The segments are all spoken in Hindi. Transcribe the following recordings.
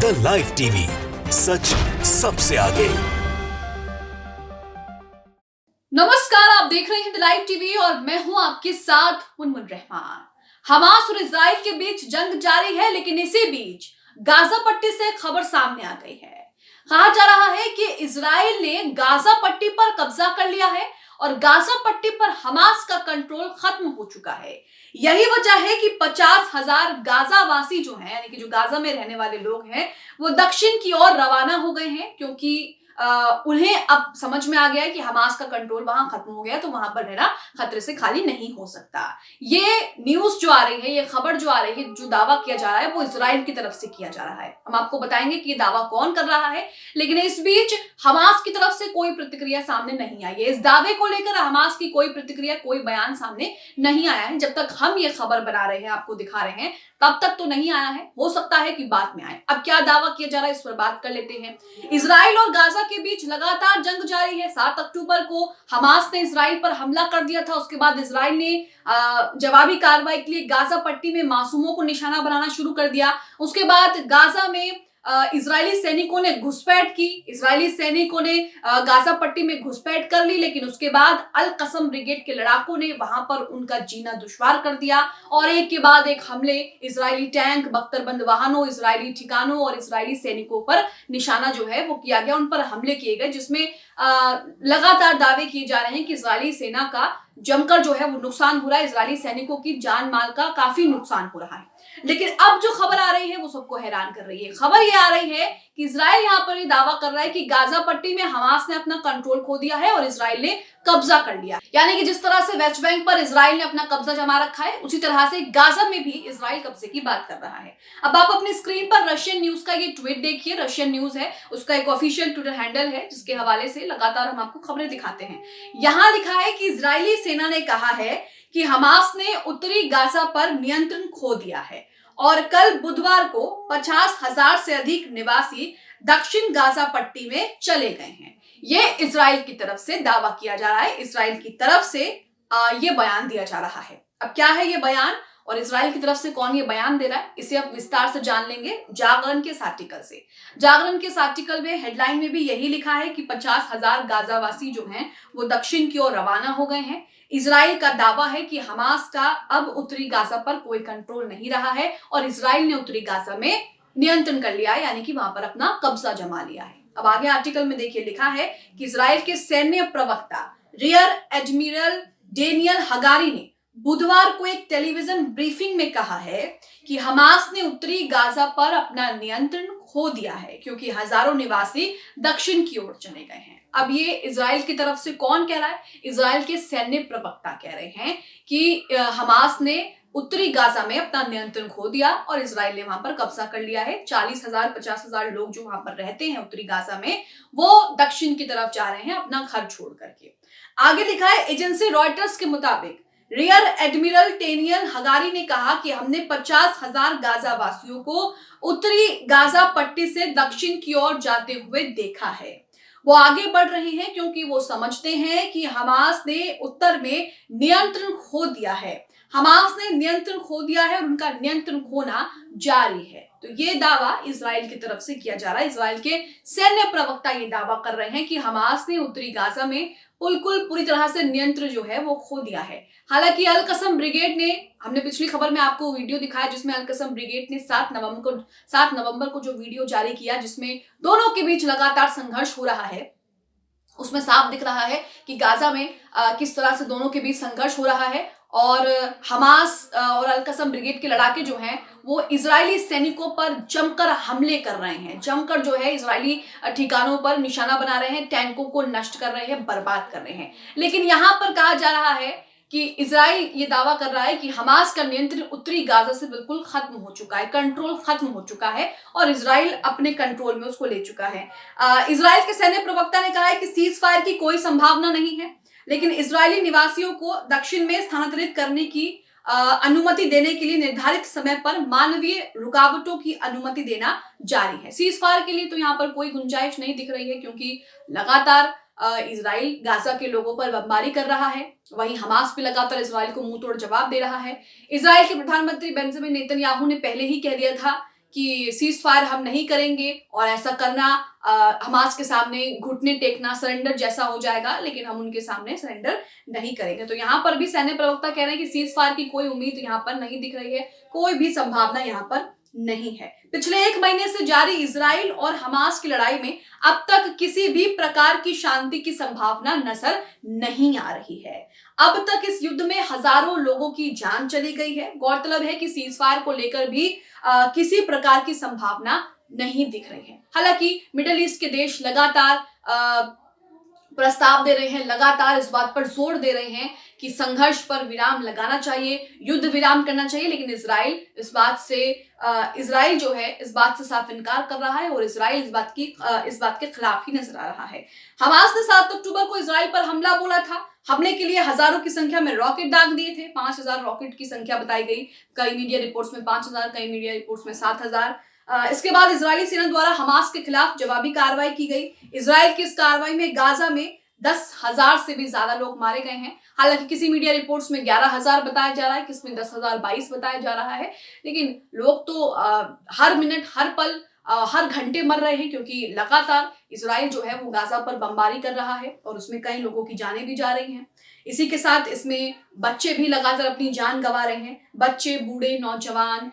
इंडिया लाइव टीवी, सच सबसे आगे। नमस्कार, आप देख रहे हैं इंडिया लाइव टीवी और मैं हूं आपके साथ मुनमुन रहमान। हमास और इजराइल के बीच जंग जारी है, लेकिन इसी बीच गाजा पट्टी से खबर सामने आ गई है। कहा जा रहा है कि इजराइल ने गाजा पट्टी पर कब्जा कर लिया है और गाजा पट्टी पर हमास का कंट्रोल खत्म हो चुका है। यही वजह है कि 50,000 गाजावासी जो हैं, यानी कि जो गाजा में रहने वाले लोग हैं, वो दक्षिण की ओर रवाना हो गए हैं, क्योंकि उन्हें अब समझ में आ गया है कि हमास का कंट्रोल वहां खत्म हो गया, तो वहां पर रहना खतरे से खाली नहीं हो सकता। ये न्यूज जो आ रही है, ये खबर जो आ रही है, जो दावा किया जा रहा है, वो इजराइल की तरफ से किया जा रहा है। हम आपको बताएंगे कि ये दावा कौन कर रहा है, लेकिन इस बीच हमास की तरफ से कोई प्रतिक्रिया सामने नहीं आई है। इस दावे को लेकर हमास की कोई प्रतिक्रिया, कोई बयान सामने नहीं आया है। जब तक हम ये खबर बना रहे हैं, आपको दिखा रहे हैं, तब तक तो नहीं आया है। हो सकता है कि बाद में आए। अब क्या दावा किया जा रहा है, इस पर बात कर लेते हैं। इजराइल और गाजा के बीच लगातार जंग जारी है। 7 अक्टूबर को हमास ने इजराइल पर हमला कर दिया था। उसके बाद इजराइल ने जवाबी कार्रवाई के लिए गाजा पट्टी में मासूमों को निशाना बनाना शुरू कर दिया। उसके बाद गाजा में इजरायली सैनिकों ने घुसपैठ की। इजरायली सैनिकों ने गाजा पट्टी में घुसपैठ कर ली, लेकिन उसके बाद अल कसम ब्रिगेड के लड़ाकों ने वहां पर उनका जीना दुश्वार कर दिया और एक के बाद एक हमले इजरायली टैंक, बख्तरबंद वाहनों, इजरायली ठिकानों और इजरायली सैनिकों पर निशाना जो है वो किया गया। उन पर हमले किए गए, जिसमें लगातार दावे किए जा रहे हैं कि इजरायली सेना का जमकर जो है वो नुकसान हो रहा है। इजरायली सैनिकों की जान माल का काफी नुकसान हो रहा है। लेकिन अब जो खबर आ रही है वो सबको हैरान कर रही है। खबर ये आ रही है कि इजराइल यहां पर ये दावा कर रहा है कि गाजा पट्टी में हमास ने अपना कंट्रोल खो दिया है और इजराइल ने कब्जा कर लिया। यानी कि जिस तरह से वेस्ट बैंक पर इजराइल ने अपना कब्जा जमा रखा है, उसी तरह से गाजा में भी इजराइल कब्जे की बात कर रहा है। अब आप अपनी स्क्रीन पर रशियन न्यूज का ये ट्वीट देखिए। रशियन न्यूज है, उसका एक ऑफिशियल ट्विटर हैंडल है, जिसके हवाले से लगातार हम आपको खबरें दिखाते हैं। यहां लिखा है कि इजरायली सेना ने कहा है कि हमास ने उत्तरी गाजा पर नियंत्रण खो दिया है और कल बुधवार को 50,000 से अधिक निवासी दक्षिण गाजा पट्टी में चले गए हैं। ये इजराइल की तरफ से दावा किया जा रहा है। इजराइल की तरफ से ये बयान दिया जा रहा है। अब क्या है ये बयान और इजराइल की तरफ से कौन ये बयान दे रहा है, इसे अब विस्तार से जान लेंगे जागरण के इस आर्टिकल से। जागरण के इस आर्टिकल में हेडलाइन में भी यही लिखा है कि 50,000 गाजावासी जो हैं वो दक्षिण की ओर रवाना हो गए हैं। इजराइल का दावा है कि हमास का अब उत्तरी गाजा पर कोई कंट्रोल नहीं रहा है और इजराइल ने उत्तरी गाजा में नियंत्रण कर लिया है, यानी कि वहां पर अपना कब्जा जमा लिया है। अब आगे आर्टिकल में देखिए लिखा है कि इजराइल के सैन्य प्रवक्ता रियर एडमिरल डेनियल हगारी ने बुधवार को एक टेलीविजन ब्रीफिंग में कहा है कि हमास ने उत्तरी गाजा पर अपना नियंत्रण खो दिया है, क्योंकि हजारों निवासी दक्षिण की ओर चले गए हैं। अब ये इजराइल की तरफ से कौन कह रहा है? इजराइल के सैन्य प्रवक्ता कह रहे हैं कि हमास ने उत्तरी गाजा में अपना नियंत्रण खो दिया और इजराइल ने वहां पर कब्जा कर लिया है। 40,000 50,000 लोग जो वहां पर रहते हैं उत्तरी गाजा में, वो दक्षिण की तरफ जा रहे हैं अपना घर छोड़ करके। आगे लिखा है, एजेंसी रॉयटर्स के मुताबिक रियर एडमिरल डेनियल हगारी ने कहा कि हमने 50,000 गाजा वासियों को उत्तरी गाजा पट्टी से दक्षिण की ओर जाते हुए देखा है। वो आगे बढ़ रहे हैं क्योंकि वो समझते हैं कि हमास ने उत्तर में नियंत्रण खो दिया है। हमास ने नियंत्रण खो दिया है और उनका नियंत्रण खोना जारी है। तो ये दावा इजराइल की तरफ से किया जा रहा है। इजराइल के सैन्य प्रवक्ता ये दावा कर रहे हैं कि हमास ने उत्तरी गाजा में बिल्कुल पूरी तरह से नियंत्रण जो है वो खो दिया है। हालांकि अल कसम ब्रिगेड ने, हमने पिछली खबर में आपको वीडियो दिखाया जिसमें अल कसम ब्रिगेड ने 7 नवंबर को जो वीडियो जारी किया, जिसमें दोनों के बीच लगातार संघर्ष हो रहा है, उसमें साफ दिख रहा है कि गाजा में किस तरह से दोनों के बीच संघर्ष हो रहा है और हमास और अल कसम ब्रिगेड के लड़ाके जो हैं वो इजरायली सैनिकों पर जमकर हमले कर रहे हैं। जमकर जो है इजरायली ठिकानों पर निशाना बना रहे हैं, टैंकों को नष्ट कर रहे हैं, बर्बाद कर रहे हैं। लेकिन यहां पर कहा जा रहा है कि इजराइल ये दावा कर रहा है कि हमास का नियंत्रण उत्तरी गाजा से बिल्कुल खत्म हो चुका है, कंट्रोल खत्म हो चुका है और इजराइल अपने कंट्रोल में उसको ले चुका है। इजराइल के सैन्य प्रवक्ता ने कहा है कि सीज फायर की कोई संभावना नहीं है, लेकिन इजरायली निवासियों को दक्षिण में स्थानांतरित करने की अनुमति देने के लिए निर्धारित समय पर मानवीय रुकावटों की अनुमति देना जारी है। सीज फायर के लिए तो यहाँ पर कोई गुंजाइश नहीं दिख रही है, क्योंकि लगातार इजराइल गाजा के लोगों पर बमबारी कर रहा है। वहीं हमास भी लगातार इजराइल को मुंह तोड़ जवाब दे रहा है। इजराइल के प्रधानमंत्री बेंजामिन नेतन्याहू ने पहले ही कह दिया था कि सीज फायर हम नहीं करेंगे और ऐसा करना हमास के सामने घुटने टेकना सरेंडर जैसा हो जाएगा, लेकिन हम उनके सामने सरेंडर नहीं करेंगे। तो यहाँ पर भी सैन्य प्रवक्ता कह रहे हैं कि सीज फायर की कोई उम्मीद यहाँ पर नहीं दिख रही है, कोई भी संभावना यहाँ पर नहीं है। पिछले 1 महीने से जारी इजराइल और हमास की लड़ाई में अब तक किसी भी प्रकार की शांति की संभावना नजर नहीं आ रही है। अब तक इस युद्ध में हजारों लोगों की जान चली गई है। गौरतलब है कि सीज फायर को लेकर भी किसी प्रकार की संभावना नहीं दिख रही है। हालांकि मिडिल ईस्ट के देश लगातार प्रस्ताव दे रहे हैं, लगातार इस बात पर जोर दे रहे हैं कि संघर्ष पर विराम लगाना चाहिए, युद्ध विराम करना चाहिए, लेकिन इजराइल जो है इस बात से साफ इनकार कर रहा है और इजराइल इस बात के खिलाफ ही नजर आ रहा है। हमास ने 7 अक्टूबर को इजराइल पर हमला बोला था। हमले के लिए हजारों की संख्या में रॉकेट दाग दिए थे। 5000 रॉकेट की संख्या बताई गई। कई मीडिया रिपोर्ट्स में 5000, कई मीडिया रिपोर्ट्स में 7000। इसके बाद इजरायली सेना द्वारा हमास के खिलाफ जवाबी कार्रवाई की गई। इजराइल की इस कार्रवाई में गाजा में 10,000 से भी ज्यादा लोग मारे गए हैं। हालांकि किसी मीडिया रिपोर्ट्स में 11,000 बताया जा रहा है, किसमें 10,022 बताया जा रहा है, लेकिन लोग तो हर मिनट, हर पल, हर घंटे मर रहे हैं, क्योंकि लगातार इजराइल जो है वो गाजा पर बमबारी कर रहा है और उसमें कई लोगों की जानें भी जा रही हैं। इसी के साथ इसमें बच्चे भी लगातार अपनी जान गंवा रहे हैं। बच्चे, बूढ़े, नौजवान,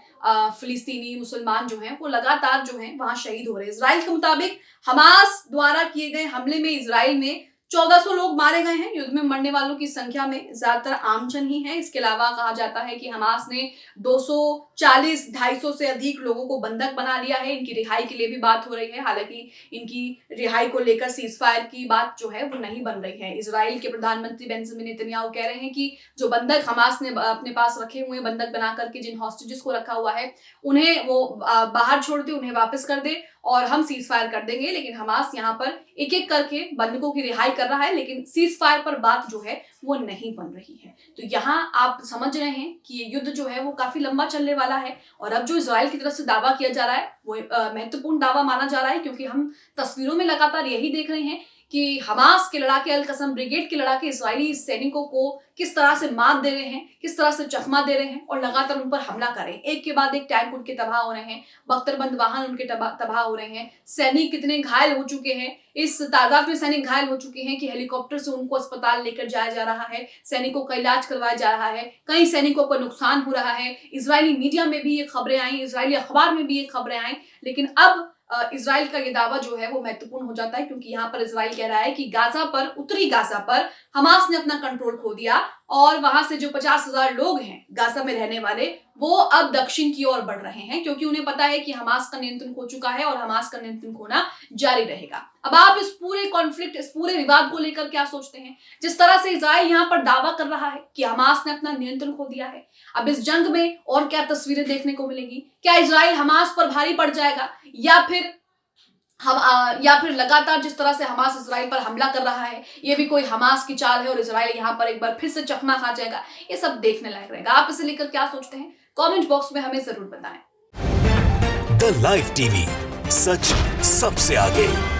फिलिस्तीनी, मुसलमान जो हैं वो लगातार जो हैं वहां शहीद हो रहे हैं। इजराइल के मुताबिक हमास द्वारा किए गए हमले में इजराइल में 1400 लोग मारे गए हैं। युद्ध में मरने वालों की संख्या में ज्यादातर आमजन ही है। इसके अलावा कहा जाता है कि हमास ने 240-250 से अधिक लोगों को बंधक बना लिया है। इनकी रिहाई के लिए भी बात हो रही है। हालांकि इनकी रिहाई को लेकर सीज फायर की बात जो है वो नहीं बन रही है। इजराइल के प्रधानमंत्री बेंजामिन नेतन्याहू कह रहे हैं कि जो बंधक हमास ने अपने पास रखे हुए, बंधक बना करके जिन हॉस्टेजेस को रखा हुआ है, उन्हें वो बाहर छोड़ दे, उन्हें वापस कर दे और हम सीज फायर कर देंगे। लेकिन हमास यहाँ पर एक एक करके बंधकों की रिहाई कर रहा है, लेकिन सीज फायर पर बात जो है वो नहीं बन रही है। तो यहाँ आप समझ रहे हैं कि ये युद्ध जो है वो काफी लंबा चलने वाला है। और अब जो इजराइल की तरफ से दावा किया जा रहा है वो महत्वपूर्ण दावा माना जा रहा है, क्योंकि हम तस्वीरों में लगातार यही देख रहे हैं कि हमास के लड़ाके, अल कसम ब्रिगेड के लड़ाके इजरायली सैनिकों को किस तरह से मात दे रहे हैं, किस तरह से चकमा दे रहे हैं और लगातार उन पर हमला कर रहे हैं। एक के बाद एक टैंक उनके तबाह हो रहे हैं, बख्तरबंद वाहन उनके तबाह हो रहे हैं। सैनिक कितने घायल हो चुके हैं, इस तादाद में सैनिक घायल हो चुके हैं कि हेलीकॉप्टर से उनको अस्पताल लेकर जाया जा रहा है, सैनिकों का इलाज करवाया जा रहा है, कई सैनिकों को नुकसान हो रहा है। इजरायली मीडिया में भी ये खबरें आई, इजरायली अखबार में भी ये खबरें आई, लेकिन अब इजराइल का ये दावा जो है वो महत्वपूर्ण हो जाता है, क्योंकि यहाँ पर इजराइल कह रहा है कि उत्तरी गाजा पर हमास ने अपना कंट्रोल खो दिया और वहां से जो 50,000 लोग हैं गाजा में रहने वाले, वो अब दक्षिण की ओर बढ़ रहे हैं, क्योंकि उन्हें पता है कि हमास का नियंत्रण खो चुका है और हमास का नियंत्रण खोना जारी रहेगा। अब आप इस पूरे कॉन्फ्लिक्ट, इस पूरे विवाद को लेकर क्या सोचते हैं? जिस तरह से इजराइल यहाँ पर दावा कर रहा है कि हमास ने अपना नियंत्रण खो दिया है, अब इस जंग में और क्या तस्वीरें देखने को मिलेंगी? क्या इजराइल हमास पर भारी पड़ जाएगा या फिर लगातार जिस तरह से हमास इजराइल पर हमला कर रहा है ये भी कोई हमास की चाल है और इजराइल यहाँ पर एक बार फिर से चकमा खा जाएगा? ये सब देखने लायक रहेगा। आप इसे लेकर क्या सोचते हैं? कमेंट बॉक्स में हमें जरूर बताएं। द लाइव टीवी, सच सबसे आगे।